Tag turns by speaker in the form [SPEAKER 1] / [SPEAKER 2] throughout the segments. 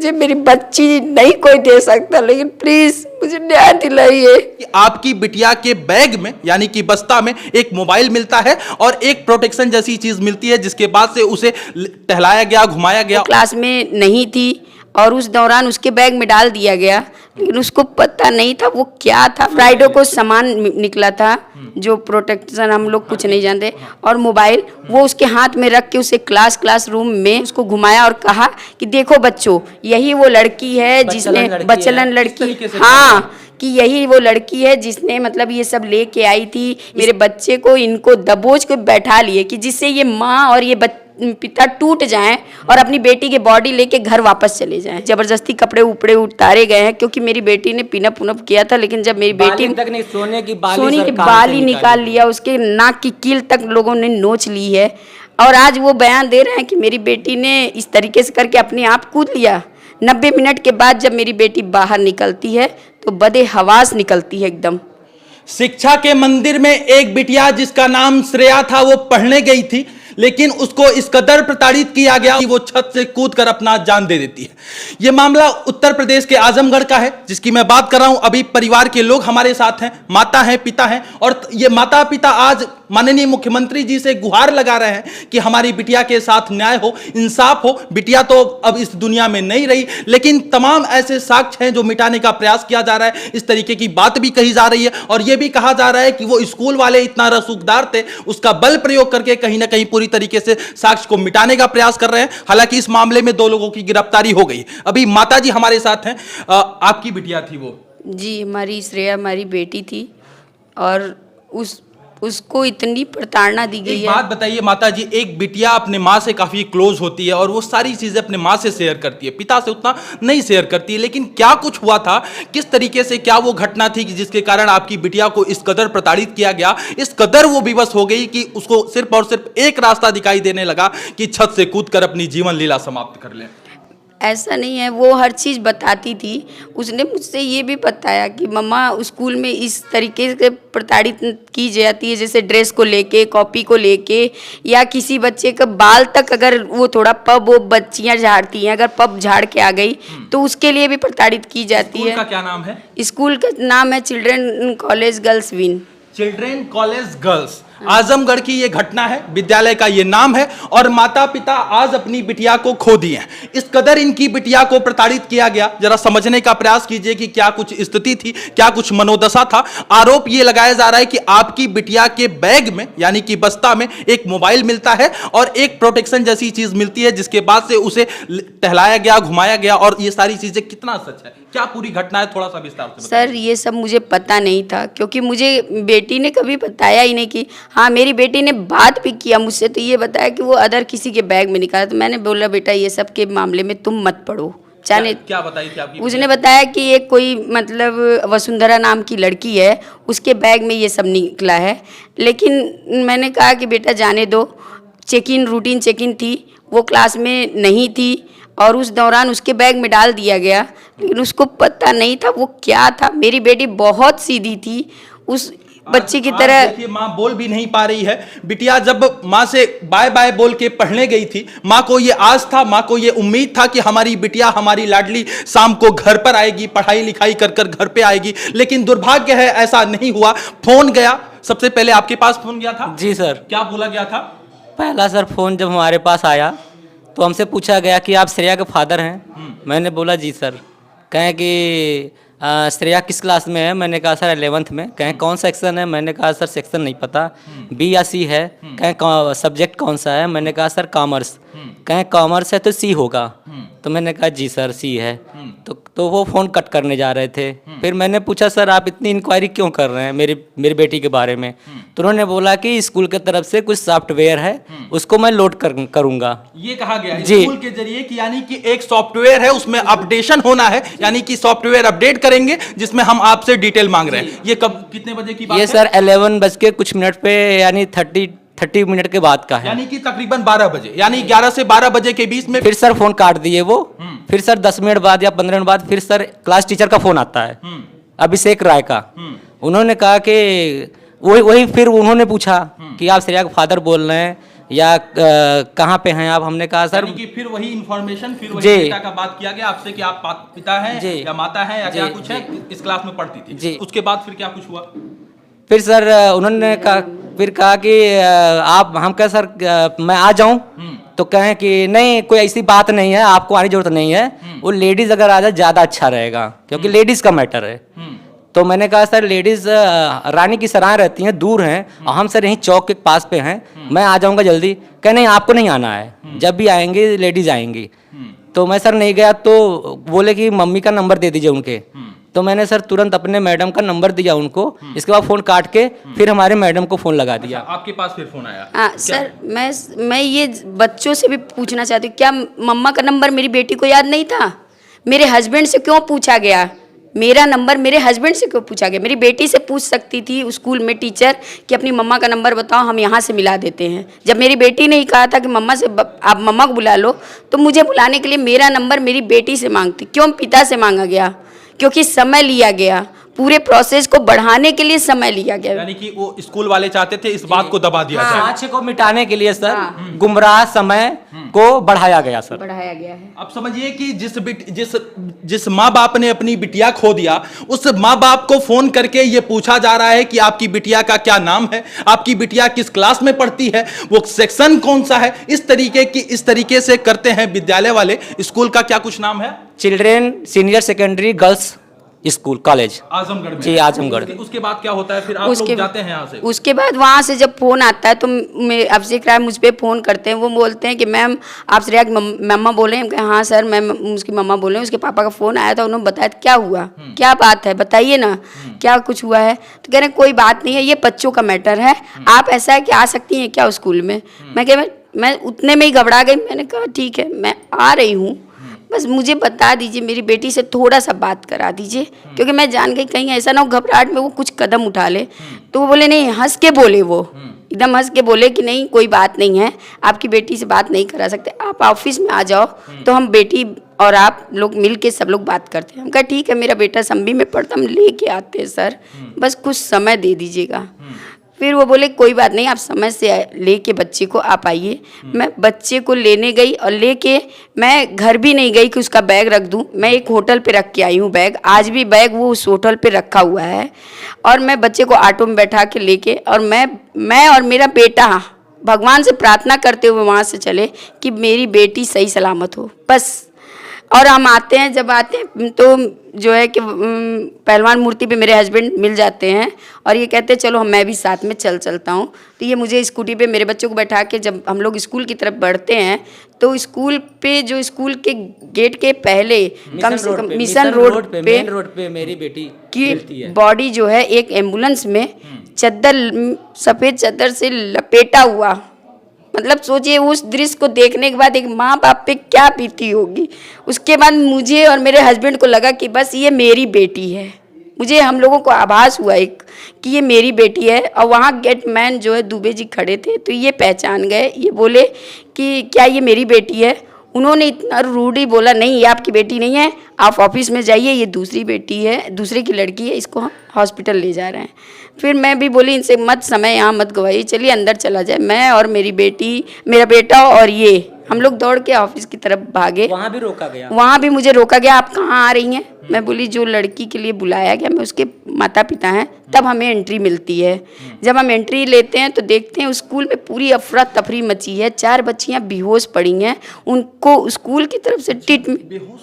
[SPEAKER 1] मुझे मेरी बच्ची नहीं कोई दे सकता, लेकिन प्लीज मुझे न्याय दिलाइए।
[SPEAKER 2] आपकी बिटिया के बैग में यानी कि बस्ता में एक मोबाइल मिलता है और एक प्रोटेक्शन जैसी चीज मिलती है, जिसके बाद से उसे टहलाया गया, घुमाया गया।
[SPEAKER 1] क्लास में नहीं थी और उस दौरान उसके बैग में डाल दिया गया, लेकिन उसको पता नहीं था वो क्या था। फ्राइडे को सामान निकला था जो प्रोटेक्शन, हम लोग कुछ नहीं जानते, और मोबाइल वो उसके हाथ में रख के उसे क्लासरूम में उसको घुमाया और कहा कि देखो बच्चों, यही वो लड़की है जिसने बचलन लड़की, हाँ, कि यही वो लड़की है जिसने मतलब ये सब लेके आई थी मेरे बच्चे को, इनको दबोच के बैठा लिए कि जिससे ये माँ और ये पिता टूट जाएं और अपनी बेटी की बॉडी लेके घर वापस चले जाएं। जबरदस्ती कपड़े उपड़े उतारे गए हैं, क्योंकि मेरी बेटी ने पिनअप पुनअप किया था, लेकिन जब मेरी बेटी
[SPEAKER 3] तक नहीं, सोने की
[SPEAKER 1] बाली निकाल लिया, उसके नाक की कील तक लोगों ने नोच ली है। और आज वो बयान दे रहे हैं कि मेरी बेटी ने इस तरीके से करके अपने आप कूद लिया। 90 मिनट के बाद जब मेरी बेटी बाहर निकलती है तो बदे हवास निकलती है एकदम।
[SPEAKER 2] शिक्षा के मंदिर में एक बिटिया जिसका नाम श्रेया था, वो पढ़ने गई थी, लेकिन उसको इस कदर प्रताड़ित किया गया कि वो छत से कूदकर अपना जान दे देती है। यह मामला उत्तर प्रदेश के आजमगढ़ का है, जिसकी मैं बात कर रहा हूं। अभी परिवार के लोग हमारे साथ हैं, माता हैं, पिता हैं, और ये माता पिता आज माननीय मुख्यमंत्री जी से गुहार लगा रहे हैं कि हमारी बिटिया के साथ न्याय हो, इंसाफ हो। बिटिया तो अब इस दुनिया में नहीं रही, लेकिन तमाम ऐसे साक्ष्य हैं जो मिटाने का प्रयास किया जा रहा है। इस तरीके की बात भी कही जा रही है और यह भी कहा जा रहा है कि वो स्कूल वाले इतना रसूखदार थे, उसका बल प्रयोग करके कहीं ना कहीं पूरी तरीके से साक्ष्य को मिटाने का प्रयास कर रहे हैं। हालांकि इस मामले में 2 लोगों की गिरफ्तारी हो गई। अभी माता जी हमारे साथ हैं। आपकी बिटिया थी वो?
[SPEAKER 1] जी, हमारी श्रेया हमारी बेटी थी और उसको इतनी प्रताड़ना दी गई है।
[SPEAKER 2] बात बताइए माता जी, एक बिटिया अपने माँ से काफी क्लोज होती है और वो सारी चीजें अपने माँ से शेयर करती है, पिता से उतना नहीं शेयर करती है, लेकिन क्या कुछ हुआ था, किस तरीके से, क्या वो घटना थी कि जिसके कारण आपकी बिटिया को इस कदर प्रताड़ित किया गया, इस कदर वो विवश हो गई कि उसको सिर्फ और सिर्फ एक रास्ता दिखाई देने लगा कि छत से कूदकर अपनी जीवन लीला समाप्त कर ले?
[SPEAKER 1] ऐसा नहीं है, वो हर चीज़ बताती थी। उसने मुझसे ये भी बताया कि मम्मा स्कूल में इस तरीके से प्रताड़ित की जाती है, जैसे ड्रेस को लेके, कॉपी को लेके, या किसी बच्चे का बाल तक अगर वो थोड़ा पब वो बच्चियां झाड़ती हैं, अगर पब झाड़ के आ गई तो उसके लिए भी प्रताड़ित की जाती है।
[SPEAKER 2] स्कूल का क्या नाम है?
[SPEAKER 1] स्कूल का नाम है children college girls win.
[SPEAKER 2] Children college girls, Azamgarh की ये घटना है, विद्यालय का ये नाम है, और माता पिता आज अपनी बिटिया को खो दिए हैं। इस कदर इनकी बिटिया को प्रताड़ित किया गया, जरा समझने का प्रयास कीजिए कि क्या कुछ स्थिति थी, क्या कुछ मनोदशा था। आरोप ये लगाया जा रहा है कि आपकी बिटिया के बैग में यानी कि बस्ता में एक मोबाइल मिलता है और एक प्रोटेक्शन जैसी चीज मिलती है, जिसके बाद से उसे टहलाया गया, घुमाया गया। और ये सारी चीजें कितना सच है, क्या पूरी घटना है, थोड़ा सा विस्तार से
[SPEAKER 1] सर ये सब मुझे पता नहीं था, क्योंकि मुझे बेटी ने कभी बताया ही नहीं। कि हाँ, मेरी बेटी ने बात भी किया मुझसे, तो ये बताया कि वो अदर किसी के बैग में निकाला। तो मैंने बोला बेटा ये सब के मामले में तुम मत पढ़ो।
[SPEAKER 2] क्या बताई थी आपकी?
[SPEAKER 1] उसने बताया कि एक कोई मतलब वसुंधरा नाम की लड़की है, उसके बैग में ये सब निकला है। लेकिन मैंने कहा कि बेटा जाने दो, रूटीन चेक इन थी, वो क्लास में नहीं थी और उस दौरान उसके बैग में डाल दिया गया, लेकिन उसको पता नहीं था वो क्या था। मेरी बेटी बहुत सीधी थी, उस बच्ची की तरह।
[SPEAKER 2] देखिए, माँ बोल भी नहीं पा रही है। बिटिया जब माँ से बाय बाय बोल के पढ़ने गई थी, माँ को ये आस था, माँ को ये उम्मीद था कि हमारी बिटिया, हमारी लाडली शाम को घर पर आएगी, पढ़ाई लिखाई कर कर घर पे आएगी, लेकिन दुर्भाग्य है ऐसा नहीं हुआ। फोन गया, सबसे पहले आपके पास फोन गया था?
[SPEAKER 3] जी सर।
[SPEAKER 2] क्या बोला गया था?
[SPEAKER 3] पहला सर फोन जब हमारे पास आया तो हमसे पूछा गया कि आप श्रेया के फादर हैं? मैंने बोला जी सर। कहें कि श्रेया किस क्लास में है? मैंने कहा सर 11th में। कहें कौन सेक्शन है? मैंने कहा सर सेक्शन नहीं पता, बी या सी है। कहें सब्जेक्ट कौन सा है? मैंने कहा सर कॉमर्स। कहें कॉमर्स है तो सी होगा। तो मैंने कहा जी सर सी है। तो वो फ़ोन कट करने जा रहे थे। फिर मैंने पूछा सर आप इतनी इंक्वायरी क्यों कर रहे हैं मेरी बेटी के बारे में? तो उन्होंने बोला कि स्कूल की तरफ से कुछ सॉफ्टवेयर है, उसको मैं लोड करूँगा।
[SPEAKER 2] ये कहा गया स्कूल के जरिए कि यानी कि एक सॉफ्टवेयर है, उसमें अपडेशन होना है, यानी कि सॉफ्टवेयर अपडेट करेंगे जिसमें हम आपसे डिटेल मांग रहे हैं। ये कब, कितने बजे की बात है?
[SPEAKER 3] ये सर 11 बज के कुछ मिनट पे, यानी 30 मिनट के बाद का है,
[SPEAKER 2] यानी कि तकरीबन 12 बजे, यानी 11 से 12 बजे के बीच में।
[SPEAKER 3] फिर सर फोन काट दिए वो। फिर सर 10 मिनट बाद या 15 मिनट बाद फिर सर क्लास टीचर का फोन आता है, अभिषेक राय का। उन्होंने कहा कि वही फिर उन्होंने पूछा कि आप श्रेया के फादर बोल रहे हैं? या कहाँ पे हैं आप? हमने कहा सर
[SPEAKER 2] यानी कि फिर वही इंफॉर्मेशन, फिर वही
[SPEAKER 3] जी।
[SPEAKER 2] डेटा का बात किया गया आपसे कि आप पिता हैं
[SPEAKER 3] जी।
[SPEAKER 2] या माता हैं या क्या
[SPEAKER 3] जी,
[SPEAKER 2] कुछ है, इस क्लास में पढ़ती थी।
[SPEAKER 3] जी।
[SPEAKER 2] उसके बाद फिर क्या कुछ हुआ?
[SPEAKER 3] फिर सर उन्होंने कहा कि आप, हम कहा सर मैं आ जाऊं? तो कहें कि नहीं, कोई ऐसी बात नहीं है, आपको आने की जरूरत नहीं है, वो लेडीज़ अगर आ जाए ज़्यादा अच्छा रहेगा, क्योंकि लेडीज़ का मैटर है। तो मैंने कहा सर लेडीज़ रानी की सराय रहती हैं, दूर हैं, और हम सर यहीं चौक के पास पे हैं, मैं आ जाऊंगा जल्दी। कहे नहीं, आपको नहीं आना है, जब भी आएंगे लेडीज़ आएंगी। तो मैं सर नहीं गया, तो बोले कि मम्मी का नंबर दे दीजिए उनके। तो मैंने सर तुरंत अपने मैडम का नंबर दिया उनको, इसके बाद फ़ोन काट के फिर हमारे मैडम को फ़ोन लगा दिया।
[SPEAKER 2] आपके पास फिर फोन आया?
[SPEAKER 1] हाँ सर, मैं ये बच्चों से भी पूछना चाहती हूँ, क्या मम्मा का नंबर मेरी बेटी को याद नहीं था? मेरे हस्बैंड से क्यों पूछा गया? मेरा नंबर मेरे हस्बैंड से क्यों पूछा गया? मेरी बेटी से पूछ सकती थी स्कूल में टीचर कि अपनी मम्मा का नंबर बताओ, हम यहाँ से मिला देते हैं। जब मेरी बेटी ने ही कहा था कि मम्मा से आप मम्मा को बुला लो, तो मुझे बुलाने के लिए मेरा नंबर मेरी बेटी से मांगती, क्यों पिता से मांगा गया? क्योंकि समय लिया गया, पूरे प्रोसेस को बढ़ाने के लिए समय लिया गया।
[SPEAKER 2] यानी कि वो स्कूल वाले चाहते थे इस बात को दबा दिया जाए।
[SPEAKER 3] साक्ष्य को मिटाने के लिए सर गुमराह समय को बढ़ाया गया सर।
[SPEAKER 1] बढ़ाया गया है।
[SPEAKER 2] अब समझिए कि जिस माँ बाप ने अपनी बिटिया खो दिया, उस माँ बाप को फोन करके ये पूछा जा रहा है कि आपकी बिटिया का क्या नाम है, आपकी बिटिया किस क्लास में पढ़ती है, वो सेक्शन कौन सा है। इस तरीके से करते हैं विद्यालय वाले। स्कूल का क्या कुछ नाम है?
[SPEAKER 3] Children senior secondary girls school college,
[SPEAKER 2] Azamgarh में।
[SPEAKER 3] जी आजमगढ़।
[SPEAKER 2] उसके बाद क्या होता है फिर? आप लोग जाते हैं यहाँ से?
[SPEAKER 1] उसके बाद वहाँ से जब फ़ोन आता है तो अभिषेक राय मुझ पे फ़ोन करते हैं। वो बोलते हैं कि मैम आप श्रेया की मम्मा बोले हैं? हाँ सर, मैम उसकी मम्मा बोले हैं। उसके पापा का फ़ोन आया था, उन्होंने बताया क्या हुआ, क्या बात है, बताइए ना क्या कुछ हुआ है। तो कह रहे हैं कोई बात नहीं है, ये बच्चों का मैटर है, आप ऐसा है कि आ सकती हैं क्या स्कूल में? मैं उतने में ही घबरा गई। मैंने कहा ठीक है, मैं आ रही हूँ, बस मुझे बता दीजिए, मेरी बेटी से थोड़ा सा बात करा दीजिए, क्योंकि मैं जान गई कहीं ऐसा ना हो घबराहट में वो कुछ कदम उठा ले। तो वो बोले नहीं, हंस के बोले, वो एकदम हंस के बोले कि नहीं कोई बात नहीं है, आपकी बेटी से बात नहीं करा सकते, आप ऑफिस में आ जाओ, तो हम बेटी और आप लोग मिल के सब लोग बात करते हैं। हम कहा ठीक है, मेरा बेटा संबी में पढ़ता, हम लेके आते हैं सर, बस कुछ समय दे दीजिएगा। फिर वो बोले कोई बात नहीं, आप समय से लेके बच्चे को आप आइए। मैं बच्चे को लेने गई और लेके मैं घर भी नहीं गई कि उसका बैग रख दूं। मैं एक होटल पे रख के आई हूँ बैग, आज भी बैग वो उस होटल पे रखा हुआ है। और मैं बच्चे को ऑटो में बैठा के लेके, और मैं और मेरा बेटा भगवान से प्रार्थना करते हुए वहाँ से चले कि मेरी बेटी सही सलामत हो, बस। और हम आते हैं, जब आते हैं तो जो है कि पहलवान मूर्ति पे मेरे हस्बैंड मिल जाते हैं और ये कहते हैं चलो मैं भी साथ में चलता हूँ। तो ये मुझे स्कूटी पे मेरे बच्चों को बैठा के जब हम लोग स्कूल की तरफ बढ़ते हैं, तो स्कूल पे जो स्कूल के गेट के पहले कम से कम मिशन रोड पे
[SPEAKER 3] मेन रोड पे मेरी बेटी
[SPEAKER 1] की बॉडी जो है एक एम्बुलेंस में सफ़ेद चादर से लपेटा हुआ। मतलब सोचिए उस दृश्य को देखने के बाद एक माँ बाप पे क्या बीती होगी। उसके बाद मुझे और मेरे हस्बैंड को लगा कि बस ये मेरी बेटी है। मुझे, हम लोगों को आभास हुआ एक कि ये मेरी बेटी है। और वहाँ गेटमैन जो है दुबे जी खड़े थे, तो ये पहचान गए, ये बोले कि क्या ये मेरी बेटी है? उन्होंने इतना रूडी बोला नहीं, ये आपकी बेटी नहीं है, आप ऑफिस में जाइए, ये दूसरी बेटी है, दूसरे की लड़की है, इसको हम हॉस्पिटल ले जा रहे हैं। फिर मैं भी बोली इनसे मत समय यहाँ मत गवाइए, चलिए अंदर चला जाए। मैं और मेरी बेटी, मेरा बेटा और ये हम लोग दौड़ के ऑफिस की तरफ भागे।
[SPEAKER 3] वहाँ भी रोका गया,
[SPEAKER 1] वहाँ भी मुझे रोका गया, आप कहाँ आ रही हैं? मैं बोली जो लड़की के लिए बुलाया गया, मैं उसके माता पिता हैं, तब हमें एंट्री मिलती है। जब हम एंट्री लेते हैं तो देखते हैं स्कूल में पूरी अफरा तफरी मची है, 4 बच्चियाँ बेहोश पड़ी हैं, उनको स्कूल की तरफ से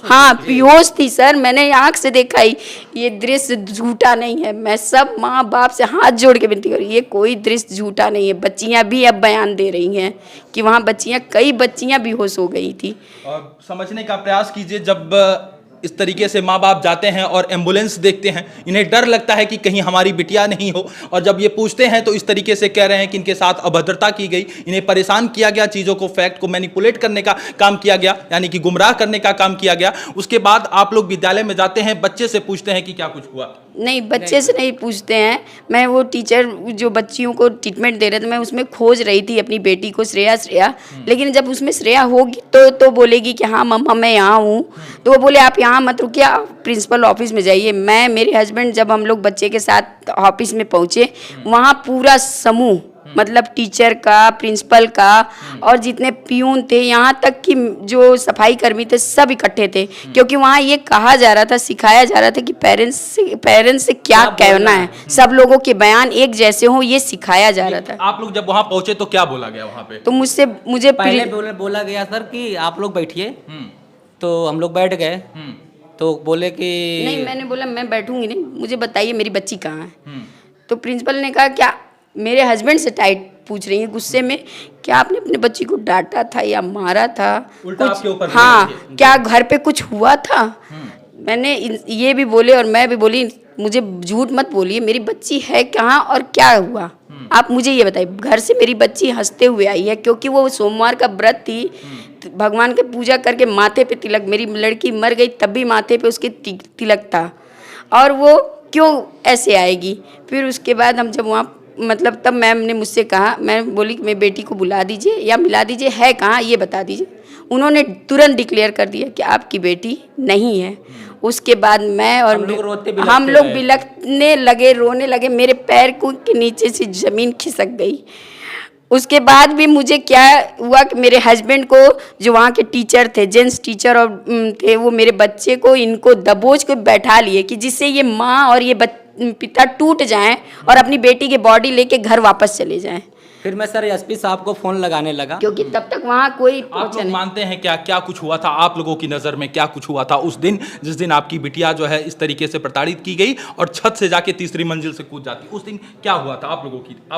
[SPEAKER 1] हाँ बेहोश थी सर, मैंने आँख से देखा ही, ये दृश्य झूठा नहीं है। मैं सब माँ बाप से हाथ जोड़ के विनती करूँ, ये कोई दृश्य झूठा नहीं है। बच्चियाँ भी अब बयान दे रही हैं कि वहाँ कई बच्चियाँ बेहोश हो गई थी।
[SPEAKER 2] और समझने का प्रयास कीजिए, जब इस तरीके से माँ बाप जाते हैं और एम्बुलेंस देखते हैं, इन्हें डर लगता है कि कहीं हमारी बिटिया नहीं हो। और जब ये पूछते हैं तो इस तरीके से कह रहे हैं कि इनके साथ अभद्रता की गई, इन्हें परेशान किया गया, चीज़ों को, फैक्ट को मैनिपुलेट करने का काम किया गया, यानी कि गुमराह करने का काम किया गया। उसके बाद आप लोग विद्यालय में जाते हैं, बच्चे से पूछते हैं कि क्या कुछ हुआ?
[SPEAKER 1] नहीं, बच्चे से नहीं पूछते हैं। मैं वो टीचर जो बच्चियों को ट्रीटमेंट दे रहे थे, मैं उसमें खोज रही थी अपनी बेटी को, श्रेया। लेकिन जब उसमें श्रेया होगी तो बोलेगी कि हाँ मम्मा मैं यहाँ हूँ, तो वो बोले आप यहाँ मत रुकिए, आप प्रिंसिपल ऑफिस में जाइए। मैं, मेरे हस्बैंड, जब हम लोग बच्चे के साथ ऑफिस में पहुँचे, वहाँ पूरा समूह मतलब टीचर का, प्रिंसिपल का और जितने पियून थे, यहाँ तक कि जो सफाई कर्मी थे, सब इकट्ठे थे। क्योंकि वहाँ ये कहा जा रहा था, सिखाया जा रहा था कि पेरेंट्स से क्या कहना है, सब लोगों के बयान एक जैसे हों, ये सिखाया जा रहा था।
[SPEAKER 2] आप लोग जब वहां पहुंचे तो क्या बोला गया वहां पे?
[SPEAKER 1] तो मुझे
[SPEAKER 3] पहले बोला गया सर कि आप लोग बैठिए, तो हम लोग बैठ गए। तो बोले कि
[SPEAKER 1] नहीं, मैंने बोला मैं बैठूंगी नहीं, मुझे बताइए मेरी बच्ची कहाँ है। तो प्रिंसिपल ने कहा क्या मेरे हस्बैंड से टाइट पूछ रही है गुस्से में, क्या आपने अपने बच्ची को डांटा था या मारा था,
[SPEAKER 2] उल्टा आपके ऊपर
[SPEAKER 1] कुछ, हाँ, क्या घर पे कुछ हुआ था। मैंने ये भी बोले और मैं भी बोली, मुझे झूठ मत बोलिए, मेरी बच्ची है कहाँ और क्या हुआ, आप मुझे ये बताइए। घर से मेरी बच्ची हंसते हुए आई है, क्योंकि वो सोमवार का व्रत थी, भगवान की पूजा करके माथे पे तिलक, मेरी लड़की मर गई तब भी माथे पे उसके तिलक था, और वो क्यों ऐसे आएगी। फिर उसके बाद हम जब वहाँ मतलब तब मैम ने मुझसे कहा, मैं बोली कि मेरी बेटी को बुला दीजिए या मिला दीजिए, है कहाँ ये बता दीजिए। उन्होंने तुरंत डिक्लेयर कर दिया कि आपकी बेटी नहीं है। उसके बाद मैं और हम लोग बिलखने लगे, रोने लगे, मेरे पैर के नीचे से ज़मीन खिसक गई। उसके बाद भी मुझे क्या हुआ कि मेरे हस्बैंड को, जो वहाँ के टीचर थे, जेंट्स टीचर और थे, वो मेरे बच्चे को इनको दबोच के बैठा लिए कि जिससे ये माँ और ये पिता टूट जाएं और अपनी बेटी की बॉडी लेके घर वापस चले जाएं।
[SPEAKER 3] फिर मैं सर एसपी साहब को फोन लगाने लगा,
[SPEAKER 1] क्योंकि तब तक वहाँ कोई
[SPEAKER 2] आप लोग मानते हैं क्या कुछ हुआ था? आप लोगों की नज़र में क्या कुछ हुआ था उस दिन, जिस दिन आपकी बिटिया जो है इस तरीके से प्रताड़ित की गई और छत से जाके तीसरी मंजिल से कूद जाती, उस दिन क्या हुआ था आप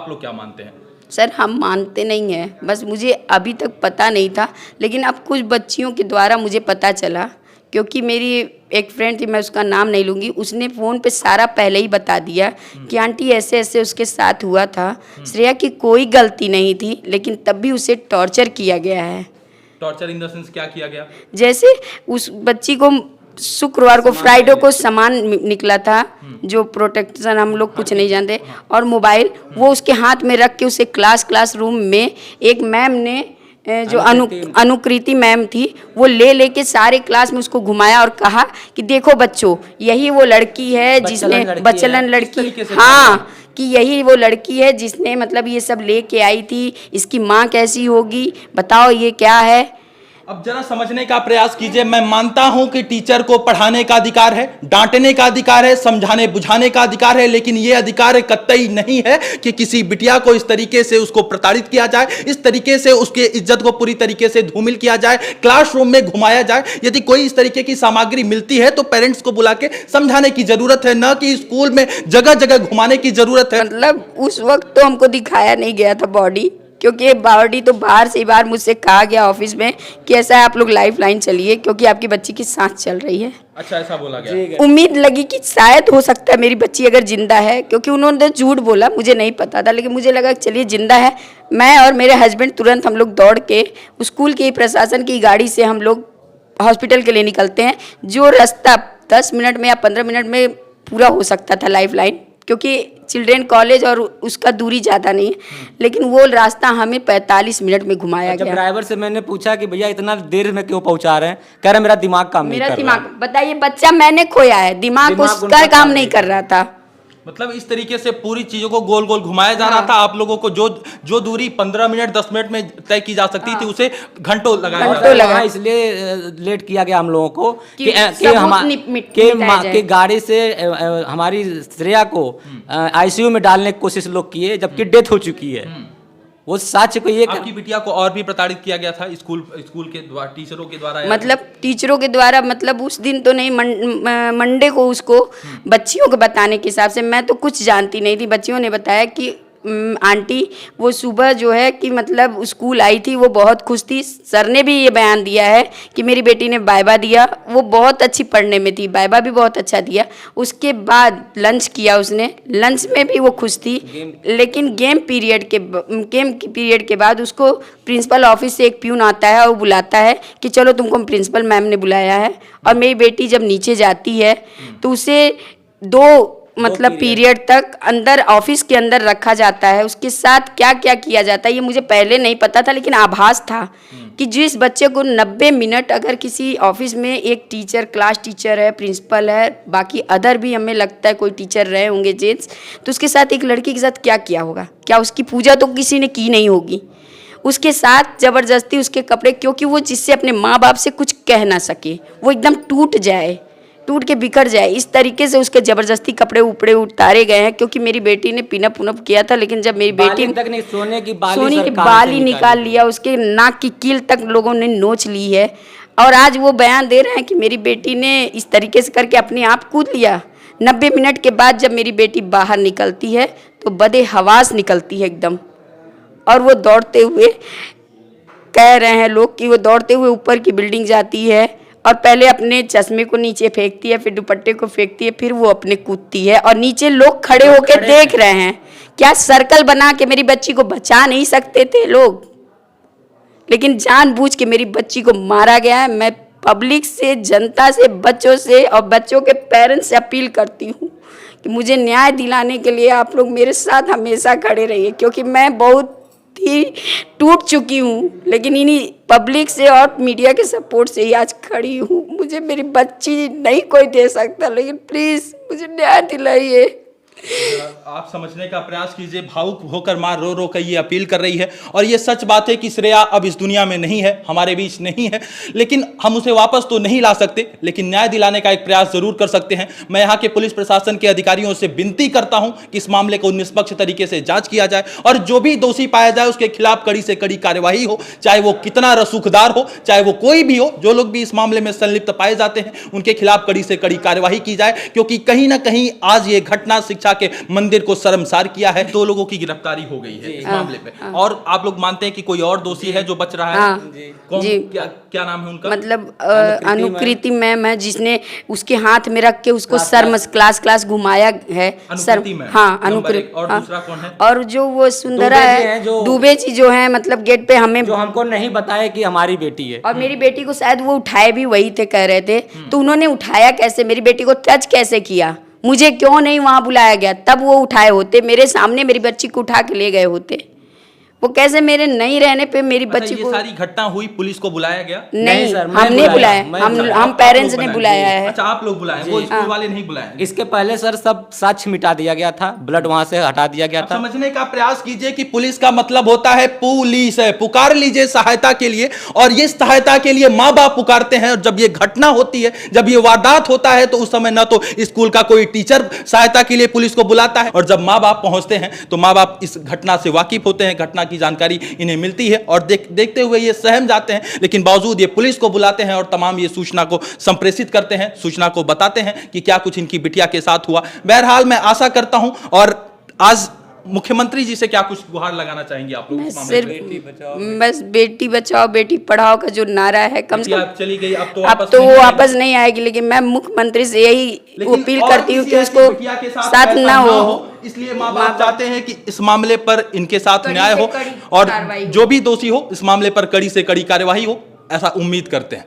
[SPEAKER 2] लोग क्या मानते हैं?
[SPEAKER 1] सर हम मानते नहीं हैं, बस मुझे अभी तक पता नहीं था, लेकिन अब कुछ बच्चियों के द्वारा मुझे पता चला, क्योंकि मेरी एक फ्रेंड थी, मैं उसका नाम नहीं लूँगी, उसने फ़ोन पे सारा पहले ही बता दिया कि आंटी ऐसे ऐसे उसके साथ हुआ था। श्रेया की कोई गलती नहीं थी, लेकिन तब भी उसे टॉर्चर किया गया है।
[SPEAKER 2] टॉर्चर इन द सेंस क्या किया गया?
[SPEAKER 1] जैसे उस बच्ची को शुक्रवार को, फ्राइडे को सामान निकला था, जो प्रोटेक्शन हम लोग कुछ नहीं जानते, और मोबाइल वो उसके हाथ में रख के उसे क्लास रूम में एक मैम ने, जो अनुकृति मैम थी, वो लेके सारे क्लास में उसको घुमाया और कहा कि देखो बच्चों, यही वो लड़की है जिसने बचलन लड़की, हाँ, कि यही वो लड़की है जिसने मतलब ये सब लेके आई थी, इसकी माँ कैसी होगी बताओ, ये क्या है।
[SPEAKER 2] अब जरा समझने का प्रयास कीजिए। मैं मानता हूं कि टीचर को पढ़ाने का अधिकार है, डांटने का अधिकार है, समझाने बुझाने का अधिकार है, लेकिन यह अधिकार कतई नहीं है कि किसी बिटिया को इस तरीके से उसको प्रताड़ित किया जाए, इस तरीके से उसके इज्जत को पूरी तरीके से धूमिल किया जाए, क्लासरूम में घुमाया जाए। यदि कोई इस तरीके की सामग्री मिलती है तो पेरेंट्स को बुला के समझाने की जरूरत है, न कि स्कूल में जगह जगह घुमाने की जरूरत है।
[SPEAKER 1] मतलब उस वक्त तो हमको दिखाया नहीं गया था बॉडी, क्योंकि बॉडी तो बाहर से ही बार मुझसे कहा गया ऑफिस में कि ऐसा है आप लोग लाइफ लाइन चलिए, क्योंकि आपकी बच्ची की सांस चल रही है।
[SPEAKER 2] अच्छा, ऐसा बोला गया।
[SPEAKER 1] उम्मीद लगी कि शायद हो सकता है मेरी बच्ची अगर जिंदा है, क्योंकि उन्होंने झूठ बोला, मुझे नहीं पता था, लेकिन मुझे लगा चलिए जिंदा है। मैं और मेरे हस्बैंड तुरंत हम लोग दौड़ के स्कूल की प्रशासन की गाड़ी से हम लोग हॉस्पिटल के लिए निकलते हैं, जो रास्ता 10 मिनट में या 15 मिनट में पूरा हो सकता था लाइफ लाइन, क्योंकि चिल्ड्रेन कॉलेज और उसका दूरी ज़्यादा नहीं है, लेकिन वो रास्ता हमें 45 मिनट में घुमाया गया।
[SPEAKER 3] ड्राइवर से मैंने पूछा कि भैया इतना देर में क्यों पहुंचा रहे हैं, कह रहा मेरा दिमाग काम नहीं कर रहा।
[SPEAKER 1] मेरा दिमाग, बताइए, बच्चा मैंने खोया है, दिमाग उसका काम नहीं कर रहा था।
[SPEAKER 2] मतलब इस तरीके से पूरी चीजों को गोल गोल घुमाया जा रहा था। आप लोगों को जो दूरी 15 मिनट 10 मिनट में तय की जा सकती थी, उसे घंटों लगाया,
[SPEAKER 3] इसलिए लेट किया गया हम लोगों को कि गाड़ी से हमारी श्रेया को आईसीयू में डालने की कोशिश लोग किए, जबकि डेथ हो चुकी है। वो सच को ये
[SPEAKER 2] आपकी बिटिया को और भी प्रताड़ित किया गया था स्कूल के द्वारा, टीचरों के द्वारा?
[SPEAKER 1] मतलब टीचरों के द्वारा, मतलब उस दिन तो नहीं, मंडे को उसको बच्चियों को बताने के हिसाब से, मैं तो कुछ जानती नहीं थी, बच्चियों ने बताया कि आंटी वो सुबह जो है कि मतलब स्कूल आई थी, वो बहुत खुश थी। सर ने भी ये बयान दिया है कि मेरी बेटी ने वाइवा दिया, वो बहुत अच्छी पढ़ने में थी, वाइवा भी बहुत अच्छा दिया। उसके बाद लंच किया उसने, लंच में भी वो खुश थी, लेकिन गेम पीरियड के बाद उसको प्रिंसिपल ऑफिस से एक प्यून आता है और वो बुलाता है कि चलो तुमको प्रिंसिपल मैम ने बुलाया है। और मेरी बेटी जब नीचे जाती है तो उसे 2 मतलब पीरियड तक अंदर ऑफिस के अंदर रखा जाता है, उसके साथ क्या क्या किया जाता है ये मुझे पहले नहीं पता था, लेकिन आभास था कि जिस बच्चे को 90 मिनट अगर किसी ऑफिस में एक टीचर, क्लास टीचर है, प्रिंसिपल है, बाकी अदर भी हमें लगता है कोई टीचर रहे होंगे जेंट्स, तो उसके साथ एक लड़की के साथ क्या किया होगा, क्या उसकी पूजा तो किसी ने की नहीं होगी, उसके साथ ज़बरदस्ती उसके कपड़े, क्योंकि वो जिससे अपने माँ बाप से कुछ कह ना सके, वो एकदम टूट के बिखर जाए, इस तरीके से उसके ज़बरदस्ती कपड़े उपड़े उतारे गए हैं। क्योंकि मेरी बेटी ने पिनअप पुनअप किया था, लेकिन जब मेरी बेटी
[SPEAKER 3] तक नहीं, सोने की बाली
[SPEAKER 1] निकाल लिया, उसके नाक की कील तक लोगों ने नोच ली है। और आज वो बयान दे रहे हैं कि मेरी बेटी ने इस तरीके से करके अपने आप कूद लिया। 90 मिनट के बाद जब मेरी बेटी बाहर निकलती है तो बदे हवास निकलती है एकदम, और वो दौड़ते हुए, कह रहे हैं लोग कि वो दौड़ते हुए ऊपर की बिल्डिंग जाती है और पहले अपने चश्मे को नीचे फेंकती है, फिर दुपट्टे को फेंकती है, फिर वो अपने कूदती है, और नीचे लोग खड़े होकर देख रहे हैं। क्या सर्कल बना के मेरी बच्ची को बचा नहीं सकते थे लोग? लेकिन जानबूझ के मेरी बच्ची को मारा गया है। मैं पब्लिक से, जनता से, बच्चों से और बच्चों के पेरेंट्स से अपील करती हूँ कि मुझे न्याय दिलाने के लिए आप लोग मेरे साथ हमेशा खड़े रहिए, क्योंकि मैं बहुत ही टूट चुकी हूँ, लेकिन इन्हीं पब्लिक से और मीडिया के सपोर्ट से ही आज खड़ी हूँ। मुझे मेरी बच्ची नहीं कोई दे सकता, लेकिन प्लीज़ मुझे न्याय दिलाइए।
[SPEAKER 2] आप समझने का प्रयास कीजिए, भावुक होकर मां रो रो कर ये अपील कर रही है। और ये सच बात है कि श्रेया अब इस दुनिया में नहीं है, हमारे बीच नहीं है, लेकिन हम उसे वापस तो नहीं ला सकते, लेकिन न्याय दिलाने का एक प्रयास जरूर कर सकते हैं। मैं यहाँ के पुलिस प्रशासन के अधिकारियों से विनती करता हूं कि इस मामले को निष्पक्ष तरीके से जांच किया जाए और जो भी दोषी पाया जाए उसके खिलाफ कड़ी से कड़ी कार्यवाही हो, चाहे वो कितना रसूखदार हो, चाहे वो कोई भी हो। जो लोग भी इस मामले में संलिप्त पाए जाते हैं उनके खिलाफ कड़ी से कड़ी कार्यवाही की जाए, क्योंकि कहीं ना कहीं आज ये घटना शिक्षा के मंदिर को शर्मसार किया है। 2 लोगों की गिरफ्तारी हो गई है इस मामले पे, और आप लोग मानते हैं कि कोई और दोषी है जो बच रहा है? कौन? क्या नाम है उनका?
[SPEAKER 1] मतलब अनुकृति मैम है, जिसने उसके हाथ में रख के उसको क्लास घुमाया है। हाँ, अनुकृति।
[SPEAKER 2] और दूसरा कौन है?
[SPEAKER 1] और जो वो सुंदरा है, दुबे जी जो है, मतलब गेट पे हमें,
[SPEAKER 3] जो हमको नहीं बताया कि हमारी बेटी है।
[SPEAKER 1] और मेरी बेटी को शायद वो उठाए भी वही थे, कह रहे थे। तो उन्होंने उठाया कैसे, मेरी बेटी को टच कैसे किया? मुझे क्यों नहीं वहाँ बुलाया गया? तब वो उठाए होते, मेरे सामने मेरी बच्ची को उठा के ले गए होते। वो कैसे मेरे नहीं रहने पे मेरी बच्ची को?
[SPEAKER 2] ये सारी घटना हुई, पुलिस को बुलाया गया?
[SPEAKER 1] नहीं सर, हमने बुलाया, हम पेरेंट्स ने बुलाया है।
[SPEAKER 2] अच्छा, आप लोग बुलाए, वो स्कूल वाले नहीं बुलाए?
[SPEAKER 3] इसके पहले सर सब साक्ष्य मिटा दिया गया था, ब्लड वहां से हटा दिया गया था।
[SPEAKER 2] समझने का प्रयास कीजिए कि पुलिस का मतलब होता है पुलिस है, पुकार लीजिए सहायता के लिए, और ये सहायता के लिए माँ बाप पुकारते हैं। और जब ये घटना होती है, जब ये वारदात होता है, तो उस समय न तो स्कूल का कोई टीचर सहायता के लिए पुलिस को बुलाता है, और जब माँ बाप पहुंचते हैं तो माँ बाप इस घटना से वाकिफ होते हैं, घटना की जानकारी इन्हें मिलती है और देखते हुए ये सहम जाते हैं, लेकिन बावजूद ये पुलिस को बुलाते हैं और तमाम ये सूचना को संप्रेषित करते हैं, सूचना को बताते हैं कि क्या कुछ इनकी बिटिया के साथ हुआ। बहरहाल मैं आशा करता हूं, और आज मुख्यमंत्री जी से क्या कुछ गुहार लगाना चाहेंगे आप लोग इस मामले में?
[SPEAKER 1] बस बेटी बचाओ बेटी पढ़ाओ का जो नारा है, कम से कम
[SPEAKER 2] चली गई, अब
[SPEAKER 1] तो वो वापस नहीं आएगी, लेकिन मैं मुख्यमंत्री से यही अपील करती हूँ कि उसको साथ ना हो।
[SPEAKER 2] इसलिए माँ बाप चाहते हैं कि इस मामले पर इनके साथ न्याय हो और जो भी दोषी हो इस मामले पर कड़ी से कड़ी कार्यवाही हो, ऐसा उम्मीद करते हैं।